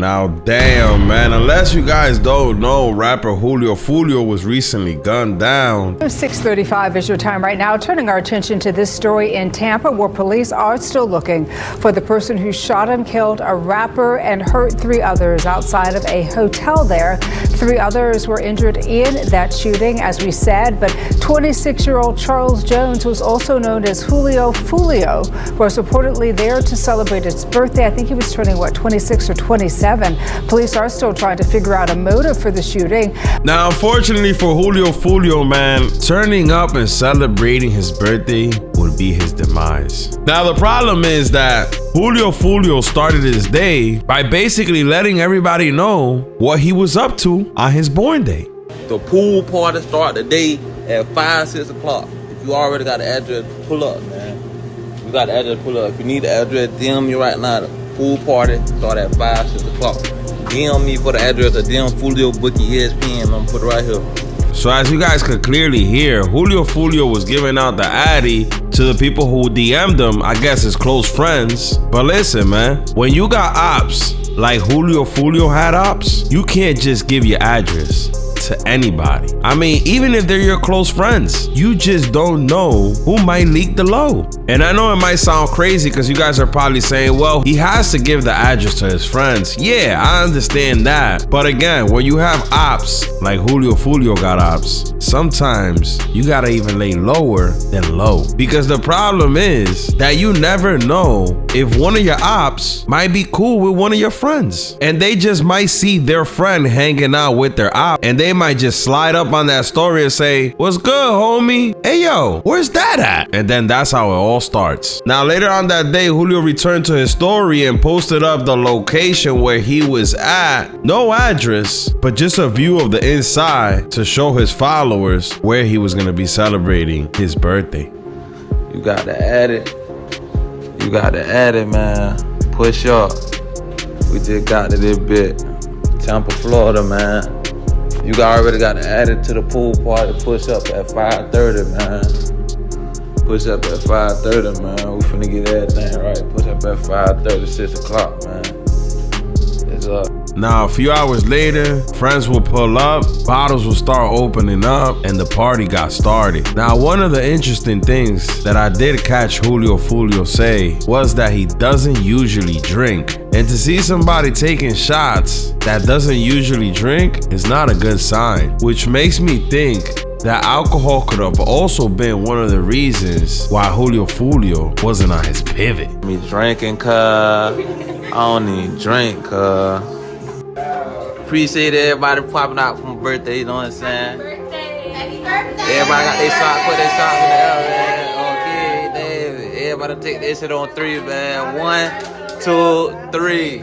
Now, damn, man, unless you guys don't know, rapper Julio Foolio was recently gunned down. 6:35 is your time right now. Turning our attention to this story in Tampa, where police are still looking for the person who shot and killed a rapper and hurt 3 others outside of a hotel there. 3 others were injured in that shooting, as we said, but 26-year-old Charles Jones, who's also known as Julio Foolio, was reportedly there to celebrate his birthday. I think he was turning, 26 or 27. Police are still trying to figure out a motive for the shooting. Now, unfortunately for Julio Foolio, man, turning up and celebrating his birthday would be his demise. Now, the problem is that Julio Foolio started his day by basically letting everybody know what he was up to on his born day. The pool party start the day at 5, 6 o'clock. If you already got the address, pull up, man. You got the address, pull up. If you need the address, DM me right now. Pool party start at 5, 6 o'clock. DM me for the address of DM Foolio Bookie ESPN. I'm gonna put it right here. So as you guys could clearly hear, Julio Foolio was giving out the Addy to the people who DM'd him, I guess his close friends. But listen, man, when you got ops like Julio Foolio had ops, you can't just give your address to anybody. I mean, even if they're your close friends, you just don't know who might leak the low. And I know it might sound crazy because you guys are probably saying, well, he has to give the address to his friends. Yeah, I understand that. But again, when you have ops like Julio Foolio got ops, sometimes you gotta even lay lower than low. Because the problem is that you never know if one of your ops might be cool with one of your friends. And they just might see their friend hanging out with their op, and they might just slide up on that story and say, what's good, homie? Hey, yo, where's that at? And then that's how it all starts. Now, later on that day, Julio returned to his story and posted up the location where he was at. No address, but just a view of the inside to show his followers where he was gonna be celebrating his birthday. You got to add it. You got to add it, man. Push up. We just got to this bit. Tampa, Florida, man. You already got to add it to the pool party. Push up at 5:30, man. Push up at 5:30, man. We finna get everything right. Push up at 5:30, 6 o'clock, man. It's up. Now, a few hours later, friends will pull up, bottles will start opening up, and the party got started. Now, one of the interesting things that I did catch Julio Foolio say was that he doesn't usually drink. And to see somebody taking shots that doesn't usually drink is not a good sign, which makes me think that alcohol could have also been one of the reasons why Julio Foolio wasn't on his pivot. Me drinking, cuz. I don't even drink, cuz. Appreciate everybody popping out for my birthday, you know what I'm saying? Happy birthday! Everybody got their shot, put their shot in the air, man. Okay, David. Everybody take that shit on 3, man. 1, 2, 3.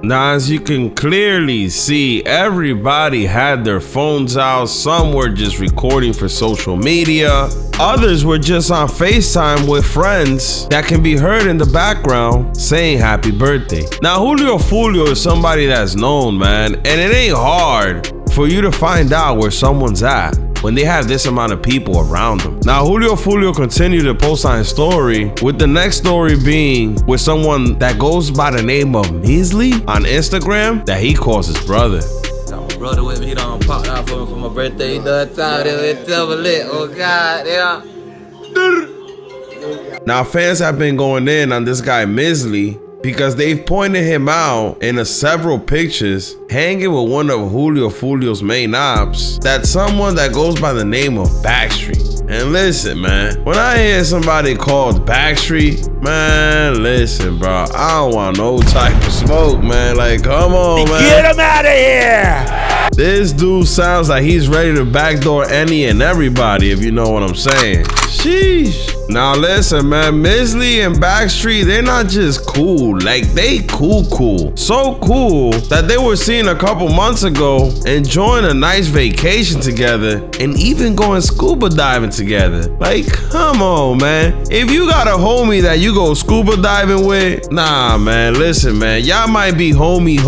Now, as you can clearly see, everybody had their phones out. Some were just recording for social media. Others were just on FaceTime with friends that can be heard in the background saying happy birthday. Now, Julio Foolio is somebody that's known, man, and it ain't hard for you to find out where someone's at when they have this amount of people around them. Now, Julio Foolio continued to post on his story, with the next story being with someone that goes by the name of Measley on Instagram that he calls his brother. Got my brother with me, he done popped out for me for my birthday. He done time, it's double lit. Oh God, yeah. Now, fans have been going in on this guy Measley because they've pointed him out in several pictures hanging with one of Julio Foolio's main ops, that's someone that goes by the name of Backstreet. And listen, man, when I hear somebody called Backstreet, man, listen, bro, I don't want no type of smoke, man. Like, come on, man. Get him out of here! This dude sounds like he's ready to backdoor any and everybody, if you know what I'm saying. Sheesh. Now listen, man, Measley and Backstreet, they're not just cool, like they cool. So cool that they were seen a couple months ago enjoying a nice vacation together and even going scuba diving together. Like, come on, man. If you got a homie that you go scuba diving with, nah, man, listen, man, y'all might be homie.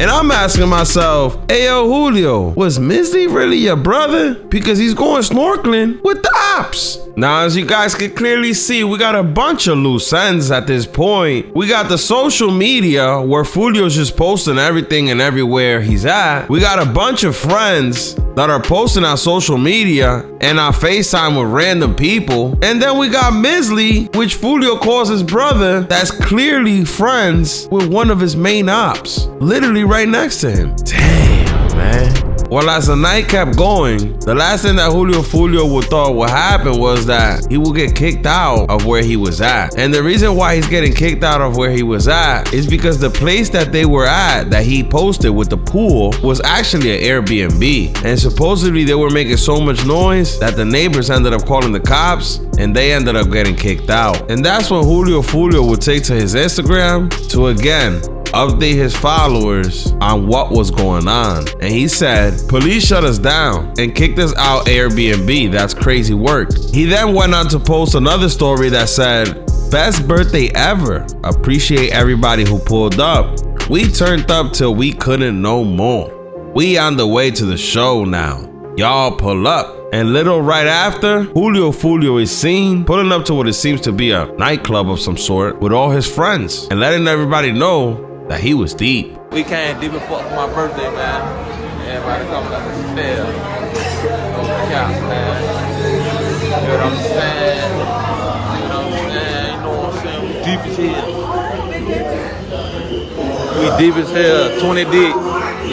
And I'm asking myself, hey, yo, Julio, was Measley really your brother? Because he's going snorkeling with the ops. Now, as you guys can clearly see, we got a bunch of loose ends at this point. We got the social media where Foolio's just posting everything and everywhere he's at. We got a bunch of friends that are posting on social media and on FaceTime with random people. And then we got Misley, which Foolio calls his brother, that's clearly friends with one of his main ops, literally right next to him. Damn, man. Well, as the night kept going, the last thing that Foolio would thought would happen was that he would get kicked out of where he was at. And the reason why he's getting kicked out of where he was at is because the place that they were at, that he posted with the pool, was actually an Airbnb. And supposedly they were making so much noise that the neighbors ended up calling the cops and they ended up getting kicked out. And that's when Foolio would take to his Instagram to again update his followers on what was going on. And he said, police shut us down and kicked us out Airbnb. That's crazy work. He then went on to post another story that said, best birthday ever. Appreciate everybody who pulled up. We turned up till we couldn't no more. We on the way to the show now. Y'all pull up. And little right after, Foolio is seen pulling up to what it seems to be a nightclub of some sort with all his friends and letting everybody know that he was deep. We came deep as fuck for my birthday, man. Everybody coming up the stairs. No cap, man. You know what I'm saying? You know what I'm saying? We deep as hell. We deep as hell, 20 deep,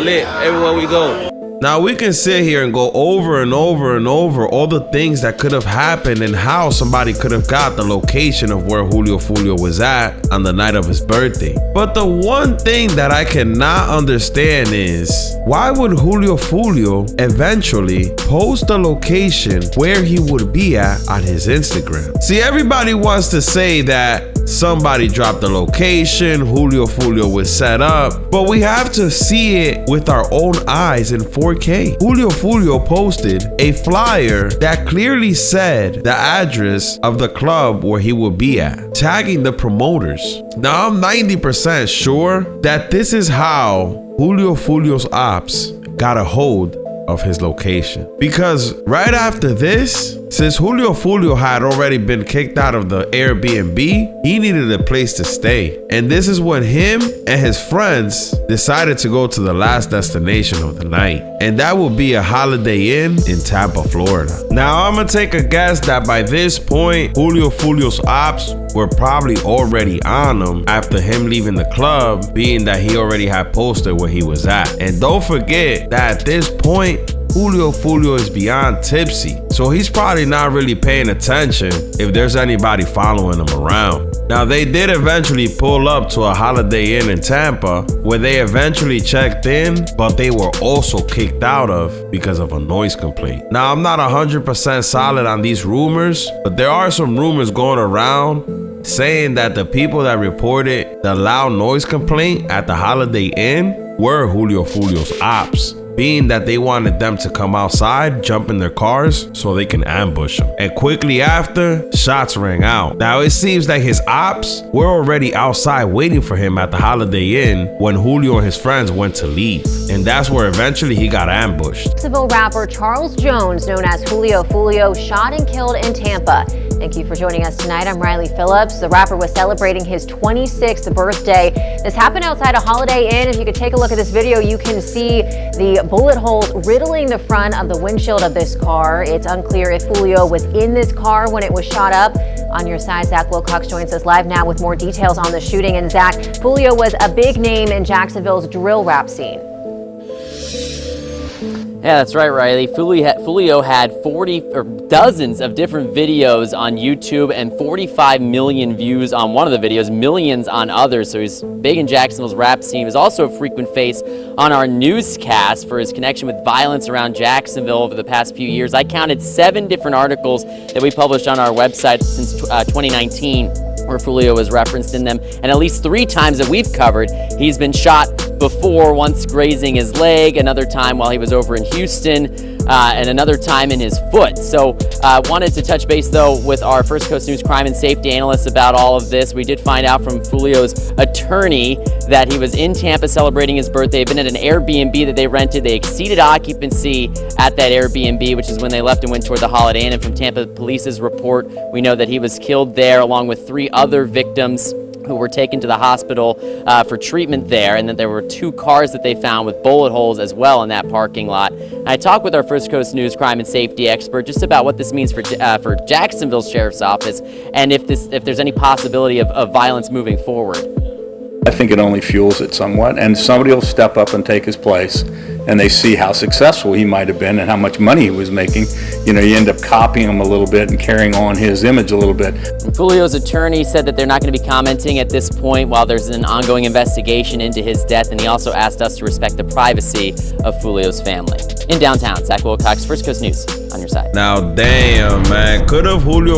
lit everywhere we go. Now we can sit here and go over and over and over all the things that could have happened and how somebody could have got the location of where Foolio was at on the night of his birthday. But the one thing that I cannot understand is, why would Foolio eventually post the location where he would be at on his Instagram? See, everybody wants to say that somebody dropped the location, Foolio was set up, but we have to see it with our own eyes in 4K. Foolio posted a flyer that clearly said the address of the club where he would be at, tagging the promoters. Now I'm 90% sure that this is how Foolio's ops got a hold of his location. Because right after this, since Foolio had already been kicked out of the Airbnb, he needed a place to stay. And this is when him and his friends decided to go to the last destination of the night. And that would be a Holiday Inn in Tampa, Florida. Now I'm gonna take a guess that by this point, Foolio's ops were probably already on him after him leaving the club, being that he already had posted where he was at. And don't forget that at this point, Foolio is beyond tipsy, so he's probably not really paying attention if there's anybody following him around. Now they did eventually pull up to a Holiday Inn in Tampa where they eventually checked in, but they were also kicked out of because of a noise complaint. Now I'm not 100% solid on these rumors, but there are some rumors going around saying that the people that reported the loud noise complaint at the Holiday Inn were Foolio's ops, being that they wanted them to come outside, jump in their cars so they can ambush him. And quickly after, shots rang out. Now it seems like his ops were already outside waiting for him at the Holiday Inn when Julio and his friends went to leave. And that's where eventually he got ambushed. Jacksonville rapper Charles Jones, known as Foolio, shot and killed in Tampa. Thank you for joining us tonight. I'm Riley Phillips. The rapper was celebrating his 26th birthday. This happened outside a Holiday Inn. If you could take a look at this video, you can see the bullet holes riddling the front of the windshield of this car. It's unclear if Foolio was in this car when it was shot up. On your side, Zach Wilcox joins us live now with more details on the shooting. And Zach, Foolio was a big name in Jacksonville's drill rap scene. Yeah, that's right, Riley. Foolio had dozens of different videos on YouTube and 45 million views on one of the videos, millions on others. So he's big in Jacksonville's rap scene. He was also a frequent face on our newscast for his connection with violence around Jacksonville over the past few years. I counted 7 different articles that we published on our website since 2019. Where Foolio was referenced in them, and at least 3 times that we've covered, he's been shot before, once grazing his leg, another time while he was over in Houston. and another time in his foot. So wanted to touch base though with our First Coast News crime and safety analyst about all of this. We did find out from Foolio's attorney that he was in Tampa celebrating his birthday, been at an Airbnb that they rented. They exceeded occupancy at that Airbnb, which is when they left and went toward the Holiday Inn. And from Tampa Police's report, we know that he was killed there along with 3 other victims who were taken to the hospital for treatment there, and that there were 2 cars that they found with bullet holes as well in that parking lot. I talked with our First Coast News crime and safety expert just about what this means for Jacksonville Sheriff's Office, and if there's any possibility of violence moving forward. I think it only fuels it somewhat, and somebody will step up and take his place, and they see how successful he might have been and how much money he was making. You know, you end up copying him a little bit and carrying on his image a little bit. And Foolio's attorney said that they're not going to be commenting at this point while there's an ongoing investigation into his death, and he also asked us to respect the privacy of Foolio's family. In downtown, Zach Wilcox, First Coast News, on your side. Now, damn, man. Could have Foolio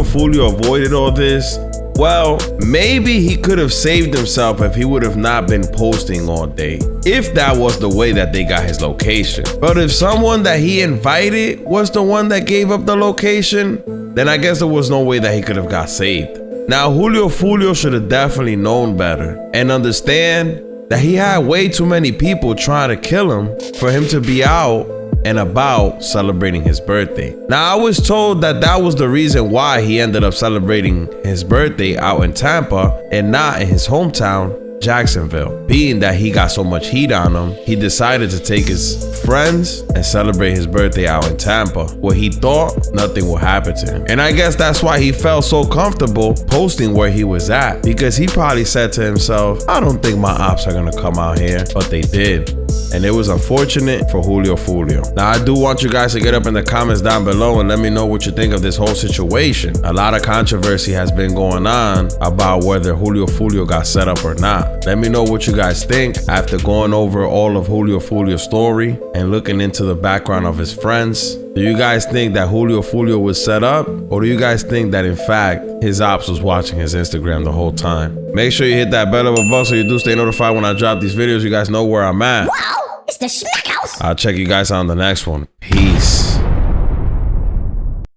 avoided all this? Well, maybe he could have saved himself if he would have not been posting all day, if that was the way that they got his location. But if someone that he invited was the one that gave up the location, then I guess there was no way that he could have got saved. Now, Foolio should have definitely known better and understand that he had way too many people trying to kill him for him to be out and about celebrating his birthday. Now, I was told that that was the reason why he ended up celebrating his birthday out in Tampa and not in his hometown, Jacksonville. Being that he got so much heat on him, he decided to take his friends and celebrate his birthday out in Tampa, where he thought nothing would happen to him. And I guess that's why he felt so comfortable posting where he was at, because he probably said to himself, I don't think my ops are gonna come out here, but they did. And it was unfortunate for Foolio. Now, I do want you guys to get up in the comments down below and let me know what you think of this whole situation. A lot of controversy has been going on about whether Foolio got set up or not. Let me know what you guys think after going over all of Foolio's story and looking into the background of his friends. Do you guys think that Foolio was set up? Or do you guys think that in fact his ops was watching his Instagram the whole time? Make sure you hit that bell above so you do stay notified when I drop these videos. You guys know where I'm at. Wow, it's the Smack House. I'll check you guys on the next one. Peace.